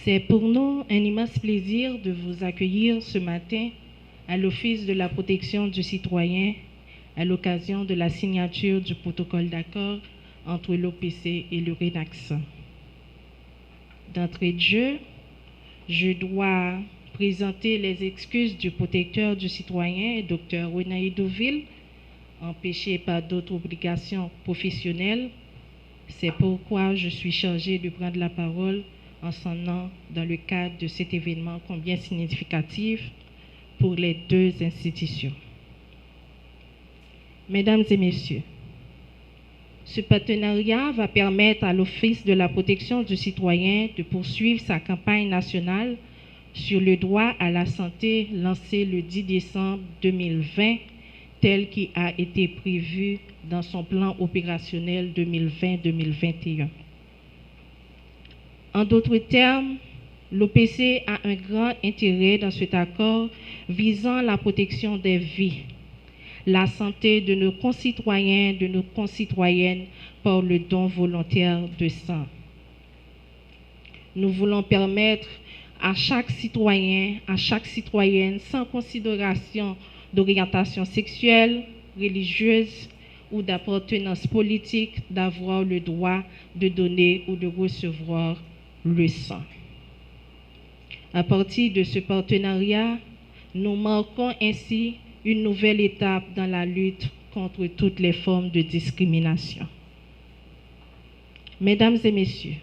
C'est pour nous un immense plaisir de vous accueillir ce matin à l'Office de la protection du citoyen à l'occasion de la signature du protocole d'accord entre l'OPC et le RENACSA. D'entrée de jeu, je dois présenter les excuses du protecteur du citoyen, Dr Renaï Deauville, empêché par d'autres obligations professionnelles. C'est pourquoi je suis chargée de prendre la parole en son nom dans le cadre de cet événement combien significatif pour les deux institutions. Mesdames et messieurs, ce partenariat va permettre à l'Office de la protection du citoyen de poursuivre sa campagne nationale sur le droit à la santé lancée le 10 décembre 2020, tel qu'il a été prévu dans son plan opérationnel 2020-2021. En d'autres termes, l'OPC a un grand intérêt dans cet accord visant la protection des vies, la santé de nos concitoyens, de nos concitoyennes par le don volontaire de sang. Nous voulons permettre à chaque citoyen, à chaque citoyenne, sans considération d'orientation sexuelle, religieuse ou d'appartenance politique, d'avoir le droit de donner ou de recevoir le sang. À partir de ce partenariat, nous marquons ainsi une nouvelle étape dans la lutte contre toutes les formes de discrimination. Mesdames et messieurs,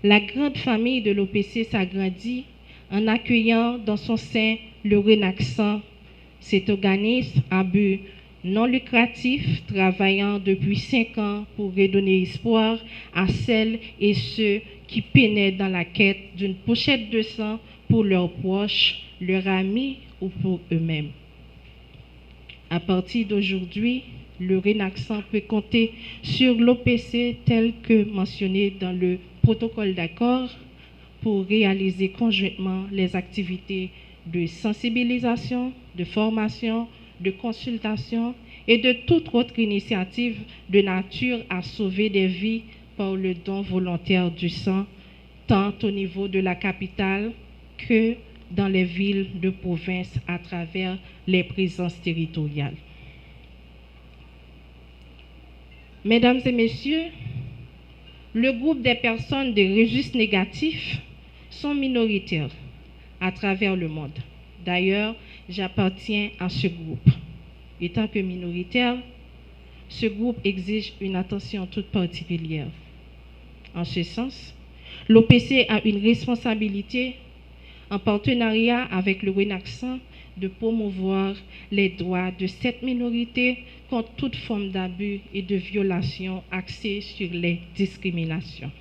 la grande famille de l'OPC s'agrandit en accueillant dans son sein le RENACSA, cet organisme à but non lucratif travaillant depuis 5 ans pour redonner espoir à celles et ceux qui peinaient dans la quête d'une pochette de sang pour leurs proches, leurs amis ou pour eux-mêmes. À partir d'aujourd'hui, le RENACSA peut compter sur l'OPC tel que mentionné dans le protocole d'accord pour réaliser conjointement les activités de sensibilisation, de formation, de consultation et de toute autre initiative de nature à sauver des vies par le don volontaire du sang, tant au niveau de la capitale que dans les villes de province à travers les présences territoriales. Mesdames et messieurs, le groupe des personnes de registre négatif sont minoritaires à travers le monde. D'ailleurs, j'appartiens à ce groupe. Étant que minoritaire, ce groupe exige une attention toute particulière. En ce sens, l'OPC a une responsabilité en partenariat avec le RENACSA de promouvoir les droits de cette minorité contre toute forme d'abus et de violation axée sur les discriminations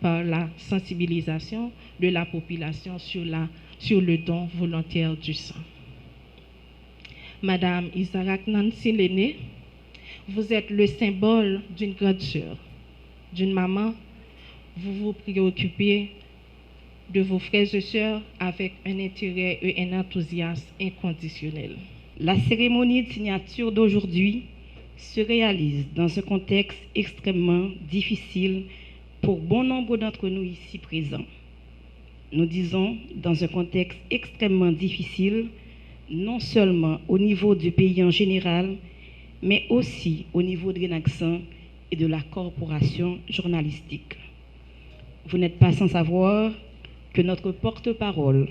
par la sensibilisation de la population sur le don volontaire du sang. Madame Isarak Nancy Lenné, vous êtes le symbole d'une grande sœur, d'une maman. Vous vous préoccupez de vos frères et sœurs avec un intérêt et un enthousiasme inconditionnel. La cérémonie de signature d'aujourd'hui se réalise dans un contexte extrêmement difficile pour bon nombre d'entre nous ici présents. Nous disons dans un contexte extrêmement difficile, non seulement au niveau du pays en général, mais aussi au niveau de RENACSA et de la corporation journalistique. Vous n'êtes pas sans savoir que notre porte-parole,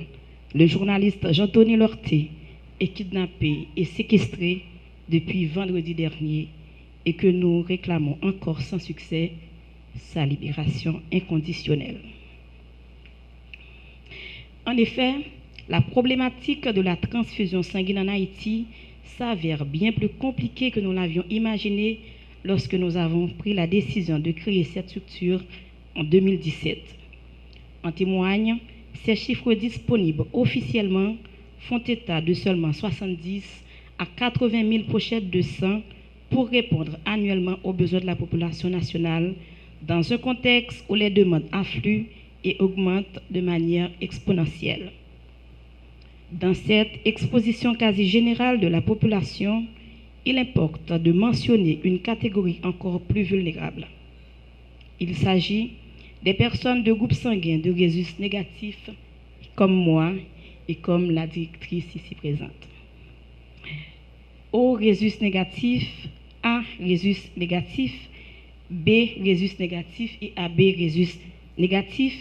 le journaliste Jean-Tony Lorté, est kidnappé et séquestré depuis vendredi dernier et que nous réclamons encore sans succès sa libération inconditionnelle. En effet, la problématique de la transfusion sanguine en Haïti s'avère bien plus compliquée que nous l'avions imaginé lorsque nous avons pris la décision de créer cette structure en 2017. En témoignent ces chiffres disponibles officiellement font état de seulement 70 à 80 000 pochettes de sang pour répondre annuellement aux besoins de la population nationale dans un contexte où les demandes affluent et augmentent de manière exponentielle. Dans cette exposition quasi générale de la population, il importe de mentionner une catégorie encore plus vulnérable. Il s'agit des personnes de groupe sanguin de rhésus négatif, comme moi et comme la directrice ici présente. O rhésus négatif, A rhésus négatif, B rhésus négatif et AB rhésus négatif,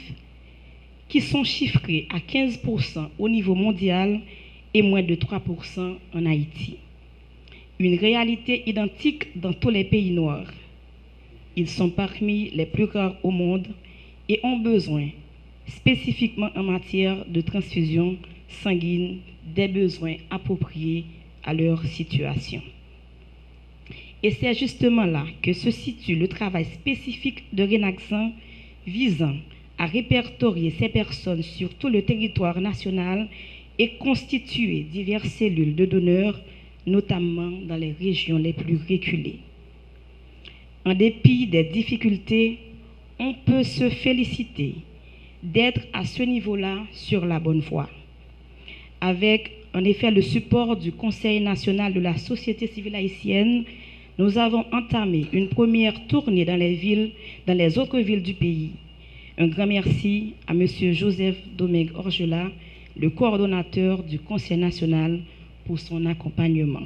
qui sont chiffrés à 15% au niveau mondial et moins de 3% en Haïti. Une réalité identique dans tous les pays noirs. Ils sont parmi les plus rares au monde et ont besoin, spécifiquement en matière de transfusion sanguine, des besoins appropriés à leur situation. Et c'est justement là que se situe le travail spécifique de Renaxan visant à répertorier ces personnes sur tout le territoire national et constituer diverses cellules de donneurs, notamment dans les régions les plus reculées. En dépit des difficultés, on peut se féliciter d'être à ce niveau-là sur la bonne voie. Avec en effet le support du Conseil national de la société civile haïtienne, nous avons entamé une première tournée dans les autres villes du pays. Un grand merci à M. Joseph Domingue Orgela, le coordonnateur du Conseil national, pour son accompagnement.